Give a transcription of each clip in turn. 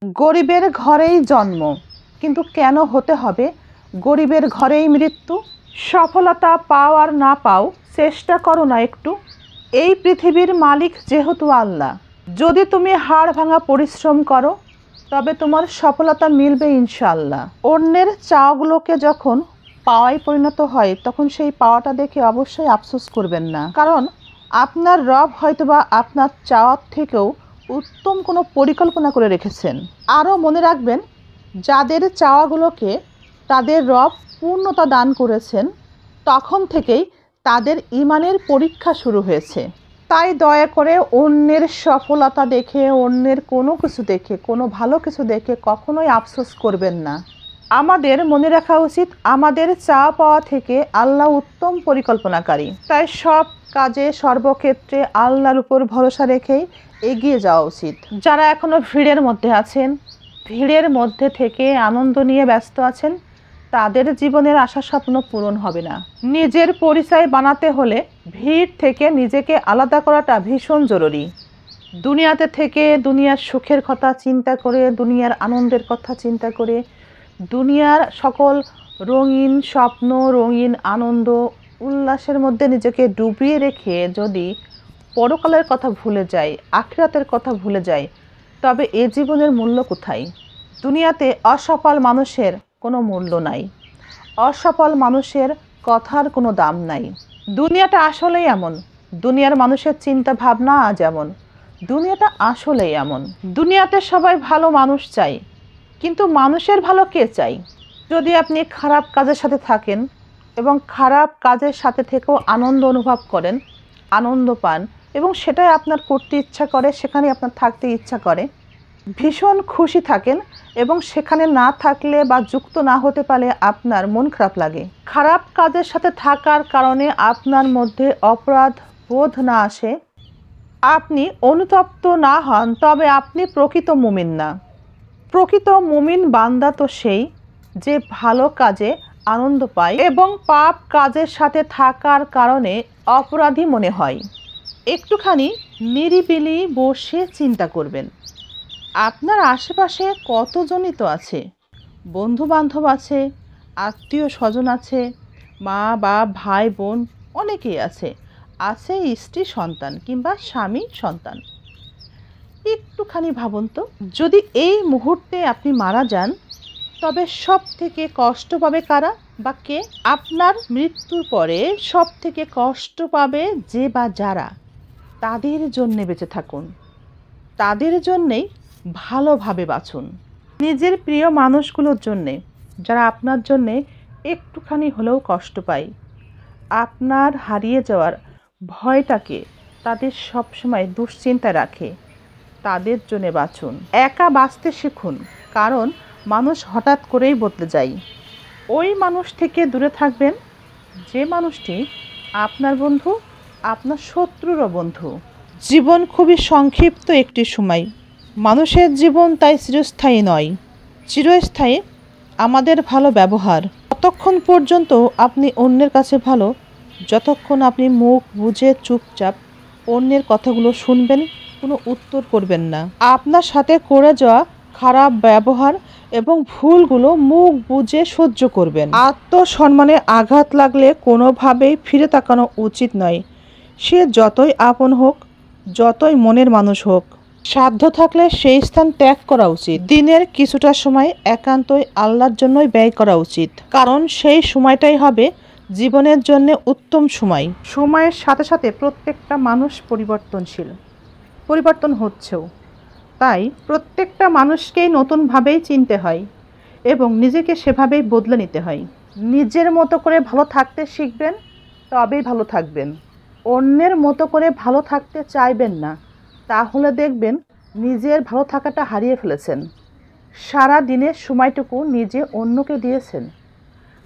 গরিবের ঘরেই জন্ম, কিন্তু কেন হতে হবে গরিবের ঘরেই মৃত্যু? সফলতা পাও আর না পাও, চেষ্টা করো না একটু। এই পৃথিবীর মালিক যেহেতু আল্লাহ, যদি তুমি হাড় ভাঙা পরিশ্রম করো তবে তোমার সফলতা মিলবে ইনশাআল্লাহ। অন্যের চাওয়াগুলোকে যখন পাওয়ায় পরিণত হয় তখন সেই পাওয়াটা দেখে অবশ্যই আফসোস করবেন না, কারণ আপনার রব হয়তোবা আপনার চাওয়ার থেকেও উত্তম কোনো পরিকল্পনা করে রেখেছেন। আরও মনে রাখবেন, যাদের চাওয়াগুলোকে তাদের রব পূর্ণতা দান করেছেন তখন থেকেই তাদের ঈমানের পরীক্ষা শুরু হয়েছে। তাই দয়া করে অন্যের সফলতা দেখে, অন্যের কোনো কিছু দেখে, কোনো ভালো কিছু দেখে কখনোই আফসোস করবেন না। আমাদের মনে রাখা উচিত, আমাদের চাওয়া পাওয়া থেকে আল্লাহ উত্তম পরিকল্পনাকারী। তাই সব কাজে সর্বক্ষেত্রে আল্লাহর উপর ভরসা রেখেই এগিয়ে যাওয়া উচিত। যারা এখনও ভিড়ের মধ্যে আছেন, ভিড়ের মধ্যে থেকে আনন্দ নিয়ে ব্যস্ত আছেন, তাদের জীবনের আশা স্বপ্ন পূরণ হবে না। নিজের পরিচয় বানাতে হলে ভিড় থেকে নিজেকে আলাদা করাটা ভীষণ জরুরি। দুনিয়াতে থেকে দুনিয়ার সুখের কথা চিন্তা করে, দুনিয়ার আনন্দের কথা চিন্তা করে, দুনিয়ার সকল রঙিন স্বপ্ন, রঙিন আনন্দ উল্লাসের মধ্যে নিজেকে ডুবিয়ে রেখে যদি পরকালের কথা ভুলে যাই, আখিরাতের কথা ভুলে যাই, তবে এ জীবনের মূল্য কোথায়? দুনিয়াতে অসফল মানুষের কোনো মূল্য নাই, অসফল মানুষের কথার কোনো দাম নাই। দুনিয়াটা আসলেই এমন, দুনিয়ার মানুষের চিন্তা ভাবনা আজ এমন, দুনিয়াটা আসলেই এমন। দুনিয়াতে সবাই ভালো মানুষ চাই, কিন্তু মানুষের ভালো কে চাই? যদি আপনি খারাপ কাজের সাথে থাকেন এবং খারাপ কাজের সাথে থেকেও আনন্দ অনুভব করেন, আনন্দ পান এবং সেটাই আপনার করতে ইচ্ছা করে, সেখানে আপনার থাকতে ইচ্ছা করে, ভীষণ খুশি থাকেন এবং সেখানে না থাকলে বা যুক্ত না হতে পারলে আপনার মন খারাপ লাগে। খারাপ কাজের সাথে থাকার কারণে আপনার মধ্যে অপরাধ বোধ না আসে, আপনি অনুতপ্ত না হন, তবে আপনি প্রকৃত মুমিন না। প্রকৃত মুমিন বান্দা তো সেই যে ভালো কাজে আনন্দ পায় এবং পাপ কাজের সাথে থাকার কারণে অপরাধী মনে হয়। একটুখানি নিরিবিলি বসে চিন্তা করবেন, আপনার আশেপাশে কতজনই তো আছে, বন্ধু বান্ধব আছে, আত্মীয় স্বজন আছে, মা বা ভাই বোন অনেকেই আছে, আছে স্ত্রী সন্তান কিংবা স্বামী সন্তান। একটুখানি ভাবুন তো, যদি এই মুহূর্তে আপনি মারা যান তবে সব থেকে কষ্ট পাবে কারা বা কে? আপনার মৃত্যুর পরে সব থেকে কষ্ট পাবে যে বা যারা, তাদের জন্যে বেঁচে থাকুন, তাদের জন্যেই ভালোভাবে বাঁচুন। নিজের প্রিয় মানুষগুলোর জন্যে, যারা আপনার জন্যে একটুখানি হলেও কষ্ট পায়, আপনার হারিয়ে যাওয়ার ভয়টাকে তাদের সবসময় দুশ্চিন্তায় রাখে, তাদের জন্যে বাঁচুন। একা বাঁচতে শিখুন, কারণ মানুষ হঠাৎ করেই বদলে যায়। ওই মানুষ থেকে দূরে থাকবেন যে মানুষটি আপনার বন্ধু, আপনার শত্রুরও বন্ধু। জীবন খুবই সংক্ষিপ্ত একটি সময়, মানুষের জীবন তাই চিরস্থায়ী নয়। চিরস্থায়ী আমাদের ভালো ব্যবহার। ততক্ষণ পর্যন্ত আপনি অন্যের কাছে ভালো, যতক্ষণ আপনি মুখ বুজে চুপচাপ অন্যের কথাগুলো শুনবেন, কোনো উত্তর করবেন না। আপনার সাথে করে যাওয়া খারাপ ব্যবহার এবং ভুলগুলো মুখ বুজে সহ্য করবেন। আত্মসম্মানে আঘাত লাগলে কোনোভাবেই ফিরে তাকানো উচিত নয়, সে যতই আপন হোক, যতই মনের মানুষ হোক। সাধ্য থাকলে সেই স্থান ত্যাগ করা উচিত। দিনের কিছুটা সময় একান্তই আল্লাহর জন্যই ব্যয় করা উচিত, কারণ সেই সময়টাই হবে জীবনের জন্য উত্তম সময়। সময়ের সাথে সাথে প্রত্যেকটা মানুষ পরিবর্তনশীল, পরিবর্তন হচ্ছেও, তাই প্রত্যেকটা মানুষকেই নতুনভাবেই চিনতে হয় এবং নিজেকে সেভাবেই বদলে নিতে হয়। নিজের মতো করে ভালো থাকতে শিখবেন, তবেই ভালো থাকবেন। অন্যের মতো করে ভালো থাকতে চাইবেন না, তাহলে দেখবেন নিজের ভালো থাকাটা হারিয়ে ফেলেছেন। সারা দিনের সময়টুকু নিজে অন্যকে দিয়েছেন,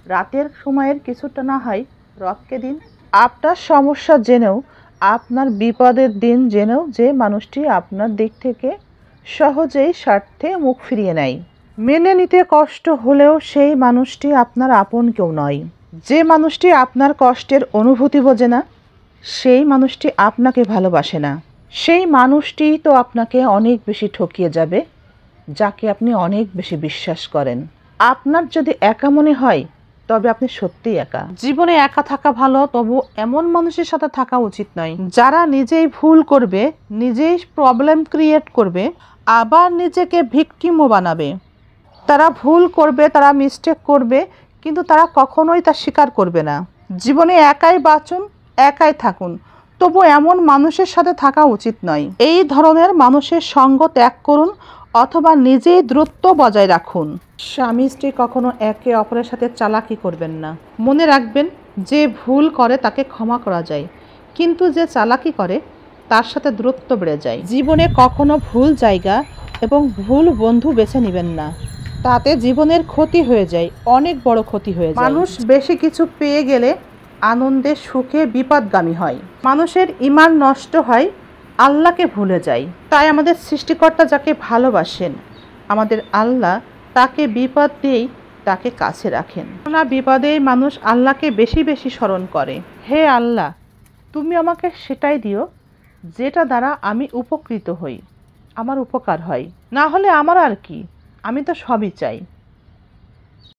রাতের সময়ের কিছুটা না হয় রবকে দিন। আপনার সমস্যা জেনেও, আপনার বিপদের দিন জেনেও যে মানুষটি আপনার দিক থেকে সহজেই স্বার্থে মুখ ফিরিয়ে নেয়, মেনে নিতে কষ্ট হলেও সেই মানুষটি আপনার আপন কেউ নয়। যে মানুষটি আপনার কষ্টের অনুভূতি বোঝে না, সেই মানুষটি আপনাকে ভালোবাসে না। সেই মানুষটিই তো আপনাকে অনেক বেশি ঠকিয়ে যাবে, যাকে আপনি অনেক বেশি বিশ্বাস করেন। আপনার যদি একা মনে হয় তবে আপনি সত্যিই একা। জীবনে একা থাকা ভালো, তবু এমন মানুষের সাথে থাকা উচিত নয় যারা নিজেই ভুল করবে, নিজেই প্রবলেম ক্রিয়েট করবে, আবার নিজেকে ভিকটিমও বানাবে। তারা ভুল করবে, তারা মিস্টেক করবে, কিন্তু তারা কখনোই তা স্বীকার করবে না। জীবনে একাই বাঁচুন, একাই থাকুন, তবু এমন মানুষের সাথে থাকা উচিত নয়। এই ধরনের মানুষের সঙ্গ ত্যাগ করুন অথবা নিজেই দূরত্ব বজায় রাখুন। স্বামী স্ত্রী কখনো একে অপরের সাথে চালাকি করবেন না। মনে রাখবেন, যে ভুল করে তাকে ক্ষমা করা যায়, কিন্তু যে চালাকি করে তার সাথে দূরত্ব বেড়ে যায়। জীবনে কখনো ভুল জায়গা এবং ভুল বন্ধু বেছে নেবেন না, তাতে জীবনের ক্ষতি হয়ে যায়, অনেক বড় ক্ষতি হয়ে যায়। মানুষ বেশি কিছু পেয়ে গেলে আনন্দে সুখে বিপদগামী হয়। মানুষের ঈমান নষ্ট হয়, আল্লাহকে ভুলে যায়। তাই আমাদের সৃষ্টিকর্তা যাকে ভালোবাসেন, আমাদের আল্লাহ তাকে বিপদ দিয়েই তাকে কাছে রাখেন। না, বিপদেই মানুষ আল্লাহকে বেশি বেশি স্মরণ করে। হে আল্লাহ, তুমি আমাকে সেটাই দিও যেটা দ্বারা আমি উপকৃত হই, আমার উপকার হয়। না হলে আমার আর কি, আমি তো সবই চাই।